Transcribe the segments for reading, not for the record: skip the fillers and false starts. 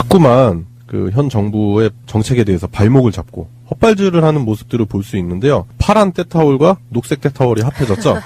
자꾸만 그 현 정부의 정책에 대해서 발목을 잡고 헛발질을 하는 모습들을 볼 수 있는데요. 파란 때타올과 녹색 때타올이 합해졌죠.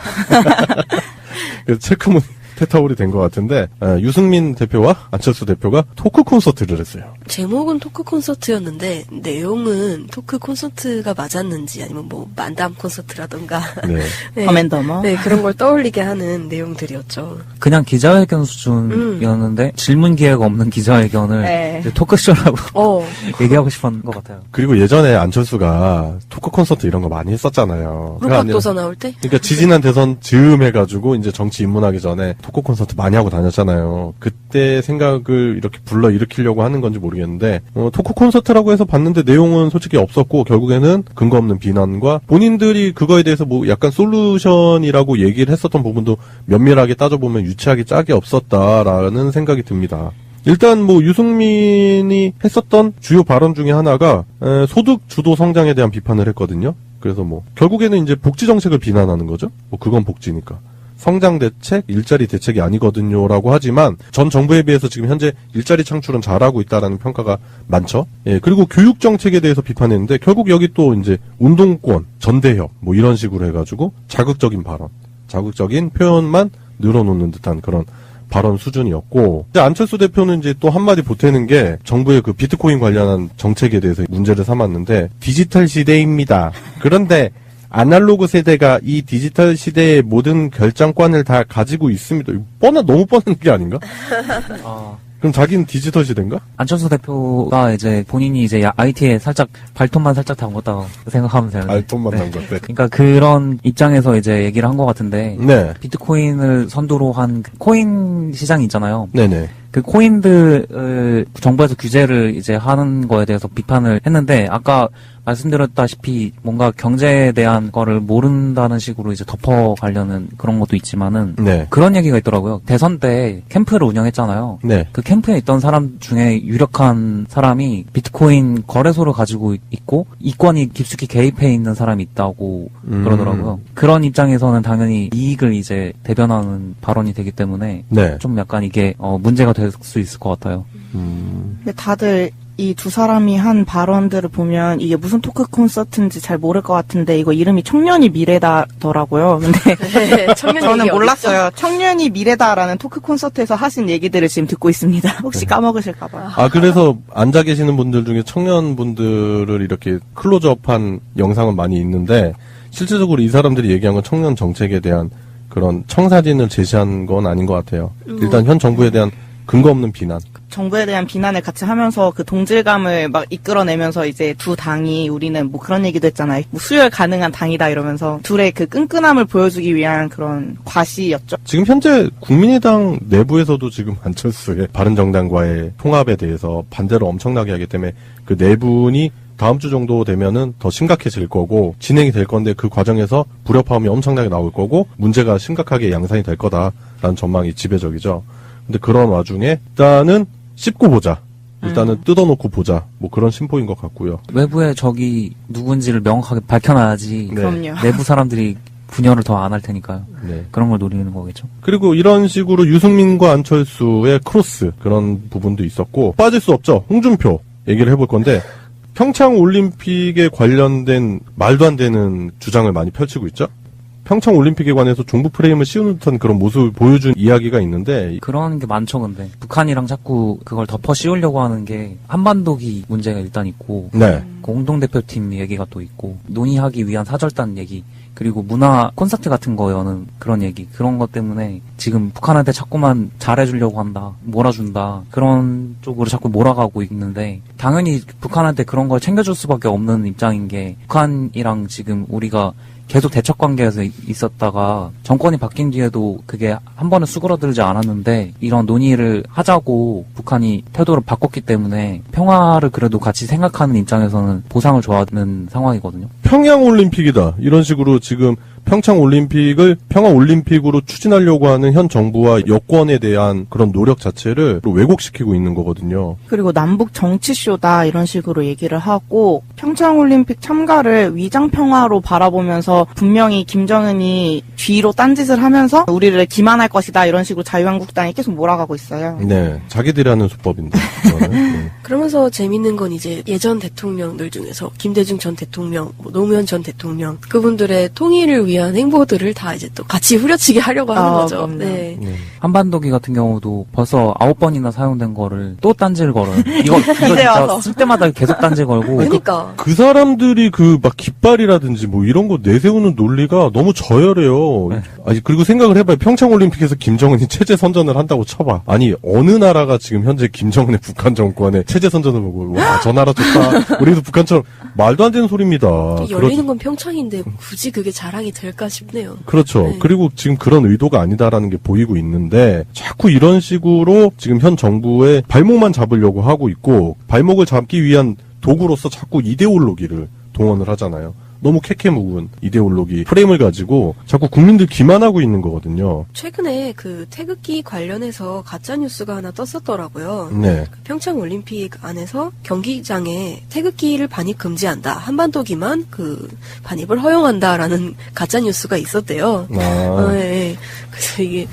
그래서 체크무늬 때타올이 된 것 같은데 유승민 대표와 안철수 대표가 토크 콘서트를 했어요. 제목은 토크 콘서트였는데 내용은 토크 콘서트가 맞았는지 아니면 뭐 만담 콘서트라던가 네. 네. 커맨더머. 네, 그런 걸 떠올리게 하는 내용들이었죠. 그냥 기자회견 수준이었는데 질문 기회가 없는 기자회견을 네. 이제 토크쇼라고 얘기하고 싶었던 것 같아요. 그리고 예전에 안철수가 토크 콘서트 이런 거 많이 했었잖아요. 호각도서 나올 때? 그러니까 지지난 대선 즈음 해가지고 이제 정치 입문하기 전에 토크 콘서트 많이 하고 다녔잖아요. 그때 생각을 이렇게 불러 일으키려고 하는 건지 모르겠는데 토크 콘서트라고 해서 봤는데 내용은 솔직히 없었고 결국에는 근거 없는 비난과 본인들이 그거에 대해서 뭐 약간 솔루션이라고 얘기를 했었던 부분도 면밀하게 따져보면 유치하게 짝이 없었다라는 생각이 듭니다. 일단 뭐 유승민이 했었던 주요 발언 중에 하나가 소득 주도 성장에 대한 비판을 했거든요. 그래서 뭐 결국에는 이제 복지 정책을 비난하는 거죠. 뭐 그건 복지니까. 성장 대책, 일자리 대책이 아니거든요라고 하지만 전 정부에 비해서 지금 현재 일자리 창출은 잘하고 있다라는 평가가 많죠. 예, 그리고 교육 정책에 대해서 비판했는데 결국 여기 또 이제 운동권, 전대협 뭐 이런 식으로 해가지고 자극적인 발언, 자극적인 표현만 늘어놓는 듯한 그런 발언 수준이었고 이제 안철수 대표는 이제 또 한마디 보태는 게 정부의 그 비트코인 관련한 정책에 대해서 문제를 삼았는데 디지털 시대입니다. 그런데 아날로그 세대가 이 디지털 시대의 모든 결정권을 다 가지고 있습니다. 너무 뻔한 게 아닌가? 그럼 자기는 디지털 시대인가? 안철수 대표가 이제 본인이 이제 IT에 살짝 발톱만 살짝 담궜다고 생각하면 되는데. 발톱만 담궜대. 그러니까 그런 입장에서 이제 얘기를 한 것 같은데. 네. 비트코인을 선두로 한 코인 시장이 있잖아요. 네네. 그 코인들을 정부에서 규제를 이제 하는 거에 대해서 비판을 했는데 아까 말씀드렸다시피 뭔가 경제에 대한 거를 모른다는 식으로 이제 덮어가려는 그런 것도 있지만은 네. 그런 얘기가 있더라고요. 대선 때 캠프를 운영했잖아요. 네. 그 캠프에 있던 사람 중에 유력한 사람이 비트코인 거래소를 가지고 있고 이권이 깊숙이 개입해 있는 사람이 있다고 그러더라고요. 그런 입장에서는 당연히 이익을 이제 대변하는 발언이 되기 때문에 네. 좀 약간 이게 문제가 될 수 있을 것 같아요. 근데 다들 이 두 사람이 한 발언들을 보면 이게 무슨 토크 콘서트인지 잘 모를 것 같은데 이거 이름이 청년이 미래다더라고요. 근데 네, 저는 몰랐어요. 청년이 미래다라는 토크 콘서트에서 하신 얘기들을 지금 듣고 있습니다. 혹시 까먹으실까 봐요. 그래서 앉아 계시는 분들 중에 청년분들을 이렇게 클로즈업한 영상은 많이 있는데 실질적으로 이 사람들이 얘기한 건 청년 정책에 대한 그런 청사진을 제시한 건 아닌 것 같아요. 일단 현 정부에 대한 근거 없는 비난. 정부에 대한 비난을 같이 하면서 그 동질감을 막 이끌어내면서 이제 두 당이 우리는 뭐 그런 얘기도 했잖아요. 뭐 수혈 가능한 당이다 이러면서 둘의 그 끈끈함을 보여주기 위한 그런 과시였죠. 지금 현재 국민의당 내부에서도 지금 안철수의 바른정당과의 통합에 대해서 반대를 엄청나게 하기 때문에 그 네 분이 다음 주 정도 되면은 더 심각해질 거고 진행이 될 건데 그 과정에서 불협화음이 엄청나게 나올 거고 문제가 심각하게 양산이 될 거다라는 전망이 지배적이죠. 근데 그런 와중에 일단은 씹고 보자. 일단은 뜯어놓고 보자. 뭐 그런 심보인 것 같고요. 외부에 적이 누군지를 명확하게 밝혀놔야지 네. 그럼요. 내부 사람들이 분열을 더 안 할 테니까요. 네. 그런 걸 노리는 거겠죠. 그리고 이런 식으로 유승민과 안철수의 크로스 그런 부분도 있었고 빠질 수 없죠. 홍준표 얘기를 해볼 건데 평창 올림픽에 관련된 말도 안 되는 주장을 많이 펼치고 있죠. 평창 올림픽에 관해서 종북 프레임을 씌우는 듯한 그런 모습을 보여준 이야기가 있는데 그런 게 많죠, 근데. 북한이랑 자꾸 그걸 덮어 씌우려고 하는 게 한반도기 문제가 일단 있고 네. 공동대표팀 얘기가 또 있고 논의하기 위한 사절단 얘기 그리고 문화 콘서트 같은 거 여는 그런 얘기 그런 것 때문에 지금 북한한테 자꾸만 잘해주려고 한다 몰아준다 그런 쪽으로 자꾸 몰아가고 있는데 당연히 북한한테 그런 걸 챙겨줄 수밖에 없는 입장인 게 북한이랑 지금 우리가 계속 대척 관계에서 있었다가 정권이 바뀐 뒤에도 그게 한 번은 수그러들지 않았는데 이런 논의를 하자고 북한이 태도를 바꿨기 때문에 평화를 그래도 같이 생각하는 입장에서는 보상을 줘야 하는 상황이거든요. 평양 올림픽이다. 이런 식으로 지금 평창 올림픽을 평화 올림픽으로 추진하려고 하는 현 정부와 여권에 대한 그런 노력 자체를 왜곡시키고 있는 거거든요. 그리고 남북 정치쇼다 이런 식으로 얘기를 하고 평창올림픽 참가를 위장평화로 바라보면서 분명히 김정은이 뒤로 딴짓을 하면서 우리를 기만할 것이다 이런 식으로 자유한국당이 계속 몰아가고 있어요. 네, 자기들이 하는 수법인데. 그거는. 네. 그러면서 재밌는 건 이제 예전 대통령들 중에서 김대중 전 대통령, 뭐 노무현 전 대통령 그분들의 통일을 위한 행보들을 다 이제 또 같이 후려치게 하려고 하는 거죠. 그럼요. 네. 한반도기 같은 경우도 벌써 9번이나 사용된 거를 또 딴지를 걸어요. 이거 진짜 와서. 쓸 때마다 계속 딴지 걸고. 그러니까 그 사람들이 막 깃발이라든지 뭐 이런 거 내세우는 논리가 너무 저열해요. 네. 아니, 그리고 생각을 해봐요. 평창올림픽에서 김정은이 체제 선전을 한다고 쳐봐. 아니, 어느 나라가 지금 현재 김정은의 북한 정권에 체제 선전을 보고, 와, 저 나라 좋다. 우리도 북한처럼 말도 안 되는 소리입니다. 열리는 건 평창인데 굳이 그게 자랑이 될까 싶네요. 그렇죠. 네. 그리고 지금 그런 의도가 아니다라는 게 보이고 있는데 자꾸 이런 식으로 지금 현 정부의 발목만 잡으려고 하고 있고 발목을 잡기 위한 도구로서 자꾸 이데올로기를 동원을 하잖아요. 너무 캐캐묵은 이데올로기 프레임을 가지고 자꾸 국민들 기만하고 있는 거거든요. 최근에 그 태극기 관련해서 가짜 뉴스가 하나 떴었더라고요. 네. 그 평창 올림픽 안에서 경기장에 태극기를 반입 금지한다. 한반도기만 그 반입을 허용한다라는 가짜 뉴스가 있었대요. 아, 예. 그래서 이게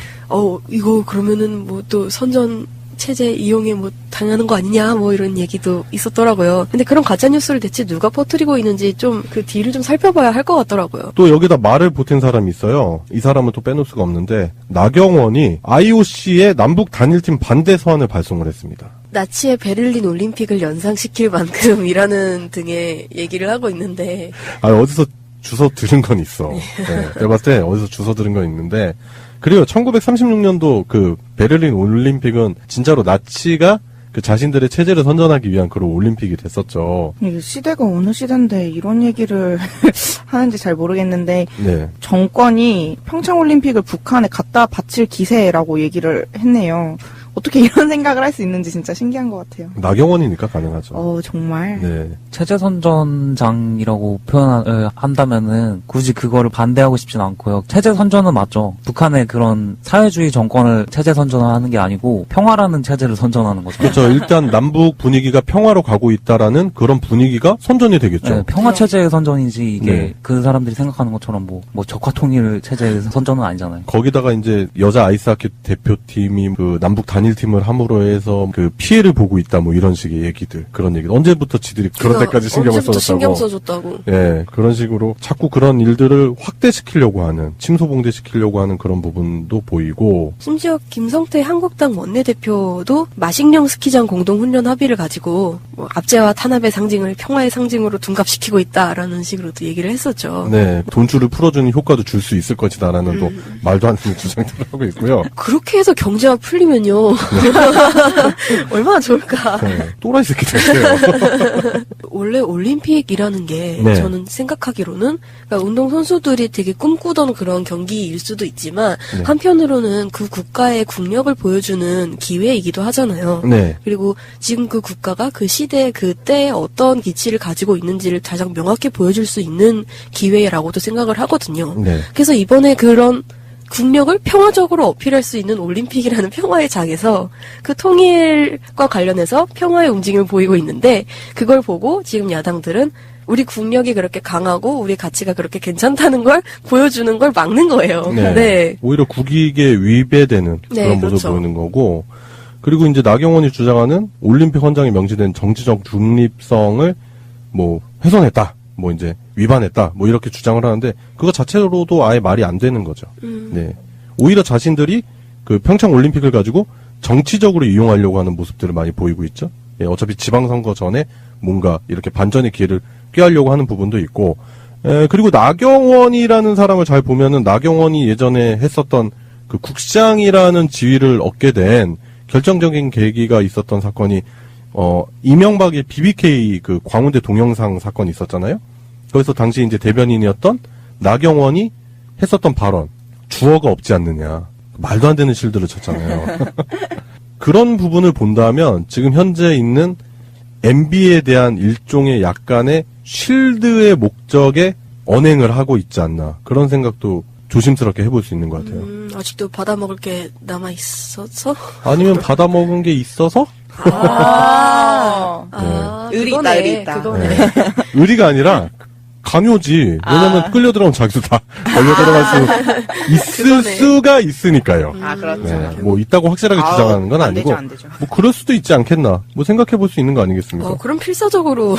이거 그러면은 뭐 또 선전 체제 이용에 뭐 당하는 거 아니냐 뭐 이런 얘기도 있었더라고요. 근데 그런 가짜 뉴스를 대체 누가 퍼뜨리고 있는지 좀 그 뒤를 좀 살펴봐야 할 것 같더라고요. 또 여기다 말을 보탠 사람이 있어요. 이 사람은 또 빼놓을 수가 없는데 나경원이 IOC의 남북 단일팀 반대 서한을 발송을 했습니다. 나치의 베를린 올림픽을 연상시킬 만큼이라는 등의 얘기를 하고 있는데 아, 어디서 주워 들은 건 있어. 네, 내가 봤을 때 어디서 주워 들은 건 있는데, 그리고 1936년도 그 베를린 올림픽은 진짜로 나치가 그 자신들의 체제를 선전하기 위한 그런 올림픽이 됐었죠. 이게 시대가 어느 시대인데 이런 얘기를 하는지 잘 모르겠는데 네. 정권이 평창올림픽을 북한에 갖다 바칠 기세라고 얘기를 했네요. 어떻게 이런 생각을 할 수 있는지 진짜 신기한 것 같아요. 나경원이니까 가능하죠. 정말. 네. 체제 선전장이라고 표현을 한다면은 굳이 그거를 반대하고 싶진 않고요. 체제 선전은 맞죠. 북한의 그런 사회주의 정권을 체제 선전을 하는 게 아니고 평화라는 체제를 선전하는 거죠. 그렇죠. 일단 남북 분위기가 평화로 가고 있다라는 그런 분위기가 선전이 되겠죠. 네, 평화 체제의 선전이지 이게 네. 그 사람들이 생각하는 것처럼 뭐 적화 통일 체제의 선전은 아니잖아요. 거기다가 이제 여자 아이스하키 대표팀이 그 남북 단일팀을 함으로 해서 그 피해를 보고 있다 뭐 이런 식의 얘기들, 그런 얘기. 언제부터 지들이 그런 데까지 신경을 언제부터 신경 써줬다고. 써줬다고. 예, 그런 식으로 자꾸 그런 일들을 확대시키려고 하는, 침소봉대시키려고 하는 그런 부분도 보이고. 심지어 김성태 한국당 원내대표도 마식령 스키장 공동훈련 합의를 가지고 뭐 압제와 탄압의 상징을 평화의 상징으로 둔갑시키고 있다라는 식으로도 얘기를 했었죠. 네, 돈줄을 풀어주는 효과도 줄 수 있을 것이다라는 또 말도 안 되는 주장들을 하고 있고요. 그렇게 해서 경제가 풀리면요. 얼마나 좋을까. 네, 또라이 새끼 됐어요. 원래 올림픽이라는 게 네. 저는 생각하기로는 그러니까 운동 선수들이 되게 꿈꾸던 그런 경기일 수도 있지만 네. 한편으로는 그 국가의 국력을 보여주는 기회이기도 하잖아요. 네, 그리고 지금 그 국가가 그 시대 그때 어떤 기치를 가지고 있는지를 가장 명확히 보여줄 수 있는 기회라고도 생각을 하거든요. 네. 그래서 이번에 그런 국력을 평화적으로 어필할 수 있는 올림픽이라는 평화의 장에서 그 통일과 관련해서 평화의 움직임을 보이고 있는데 그걸 보고 지금 야당들은 우리 국력이 그렇게 강하고 우리 가치가 그렇게 괜찮다는 걸 보여주는 걸 막는 거예요. 네. 네. 오히려 국익에 위배되는 네, 그런 모습을 그렇죠. 보이는 거고, 그리고 이제 나경원이 주장하는 올림픽 헌장에 명시된 정치적 중립성을 뭐 훼손했다, 뭐 이제 위반했다, 뭐 이렇게 주장을 하는데 그거 자체로도 아예 말이 안 되는 거죠. 네. 오히려 자신들이 그 평창 올림픽을 가지고 정치적으로 이용하려고 하는 모습들을 많이 보이고 있죠. 예, 어차피 지방선거 전에 뭔가 이렇게 반전의 기회를 꾀하려고 하는 부분도 있고, 그리고 나경원이라는 사람을 잘 보면은 나경원이 예전에 했었던 그 국장이라는 지위를 얻게 된 결정적인 계기가 있었던 사건이 이명박의 BBK 그 광운대 동영상 사건이 있었잖아요. 거기서 당시 이제 대변인이었던 나경원이 했었던 발언, 주어가 없지 않느냐, 말도 안 되는 실드를 쳤잖아요. 그런 부분을 본다면 지금 현재 있는 MB에 대한 일종의 약간의 쉴드의 목적에 언행을 하고 있지 않나 그런 생각도 조심스럽게 해볼 수 있는 것 같아요. 아직도 받아먹을 게 남아있어서? 아니면 받아먹은 게 있어서 의리 그거네, 있다, 의리 있다. 그거네. 의리가 아니라 강요지. 왜냐면 끌려 들어가면 자기도 다 걸려 들어갈 수 있을 그거네. 수가 있으니까요. 그렇죠. 네, 뭐 있다고 확실하게 주장하는 건 아니고 안 되죠. 뭐 그럴 수도 있지 않겠나. 뭐 생각해 볼 수 있는 거 아니겠습니까? 그럼 필사적으로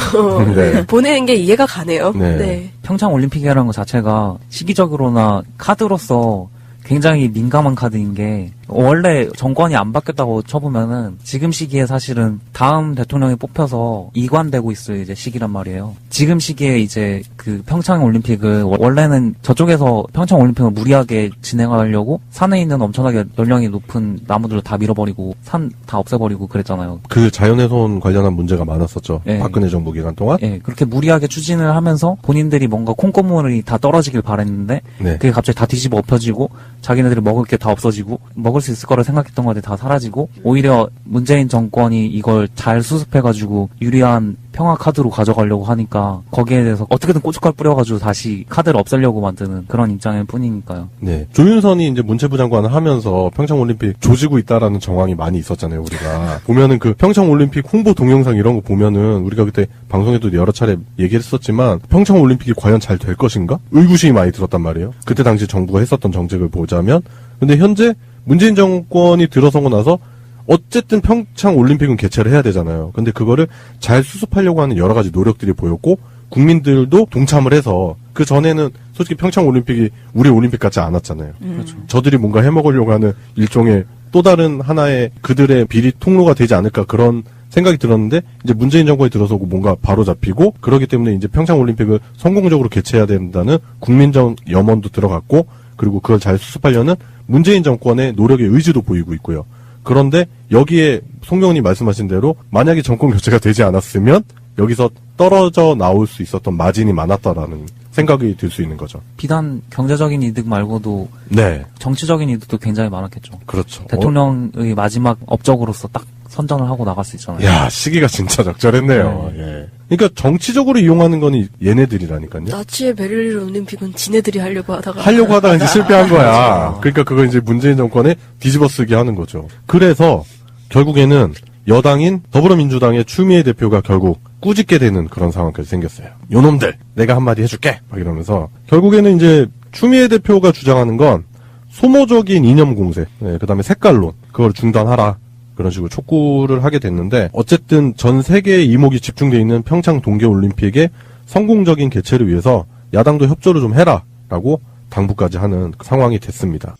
네. 보내는 게 이해가 가네요. 네. 네. 평창 올림픽이라는 것 자체가 시기적으로나 카드로서 굉장히 민감한 카드인 게 원래 정권이 안 바뀌었다고 쳐보면은 지금 시기에 사실은 다음 대통령이 뽑혀서 이관되고 있을 이제 시기란 말이에요. 지금 시기에 이제 그 평창 올림픽을 원래는 저쪽에서 평창 올림픽을 무리하게 진행하려고 산에 있는 엄청나게 연령이 높은 나무들을 다 밀어버리고 산 다 없애버리고 그랬잖아요. 그 자연훼손 관련한 문제가 많았었죠. 네. 박근혜 정부 기간 동안. 예, 그렇게 무리하게 추진을 하면서 본인들이 뭔가 콩고물이 다 떨어지길 바랬는데 네. 그게 갑자기 다 뒤집어 엎혀지고 자기네들이 먹을 게 다 없어지고 먹을 수 있을 거라 생각했던 것들이 다 사라지고 오히려 문재인 정권이 이걸 잘 수습해가지고 유리한 평화 카드로 가져가려고 하니까 거기에 대해서 어떻게든 고춧가루 뿌려가지고 다시 카드를 없애려고 만드는 그런 입장일 뿐이니까요. 네. 조윤선이 이제 문체부 장관을 하면서 평창올림픽 조지고 있다라는 정황이 많이 있었잖아요, 우리가. 보면은 그 평창올림픽 홍보 동영상 이런 거 보면은 우리가 그때 방송에도 여러 차례 얘기를 했었지만 평창올림픽이 과연 잘 될 것인가? 의구심이 많이 들었단 말이에요. 그때 당시 정부가 했었던 정책을 보자면. 근데 현재 문재인 정권이 들어서고 나서 어쨌든 평창 올림픽은 개최를 해야 되잖아요. 근데 그거를 잘 수습하려고 하는 여러 가지 노력들이 보였고 국민들도 동참을 해서 그 전에는 솔직히 평창 올림픽이 우리 올림픽 같지 않았잖아요. 그렇죠. 저들이 뭔가 해먹으려고 하는 일종의 또 다른 하나의 그들의 비리 통로가 되지 않을까 그런 생각이 들었는데 이제 문재인 정권이 들어서고 뭔가 바로 잡히고 그렇기 때문에 이제 평창 올림픽을 성공적으로 개최해야 된다는 국민적 염원도 들어갔고 그리고 그걸 잘 수습하려는 문재인 정권의 노력의 의지도 보이고 있고요. 그런데 여기에 송경훈이 말씀하신 대로 만약에 정권 교체가 되지 않았으면 여기서 떨어져 나올 수 있었던 마진이 많았다라는 생각이 들 수 있는 거죠. 비단 경제적인 이득 말고도 네. 정치적인 이득도 굉장히 많았겠죠. 그렇죠. 대통령의 마지막 업적으로서 딱 선전을 하고 나갈 수 있잖아요. 야, 시기가 진짜 적절했네요. 예. 그러니까 정치적으로 이용하는 건 얘네들이라니까요. 나치의 베를린 올림픽은 지네들이 하려고 하다가 이제 실패한 거야. 그러니까 그거 이제 문재인 정권에 뒤집어쓰기 하는 거죠. 그래서 결국에는 여당인 더불어민주당의 추미애 대표가 결국 꾸짖게 되는 그런 상황까지 생겼어요. 요놈들, 내가 한마디 해줄게! 막 이러면서. 결국에는 이제 추미애 대표가 주장하는 건 소모적인 이념 공세, 네, 그 다음에 색깔론, 그걸 중단하라. 그런 식으로 촉구를 하게 됐는데, 어쨌든 전 세계의 이목이 집중되어 있는 평창 동계올림픽의 성공적인 개최를 위해서 야당도 협조를 좀 해라. 라고 당부까지 하는 상황이 됐습니다.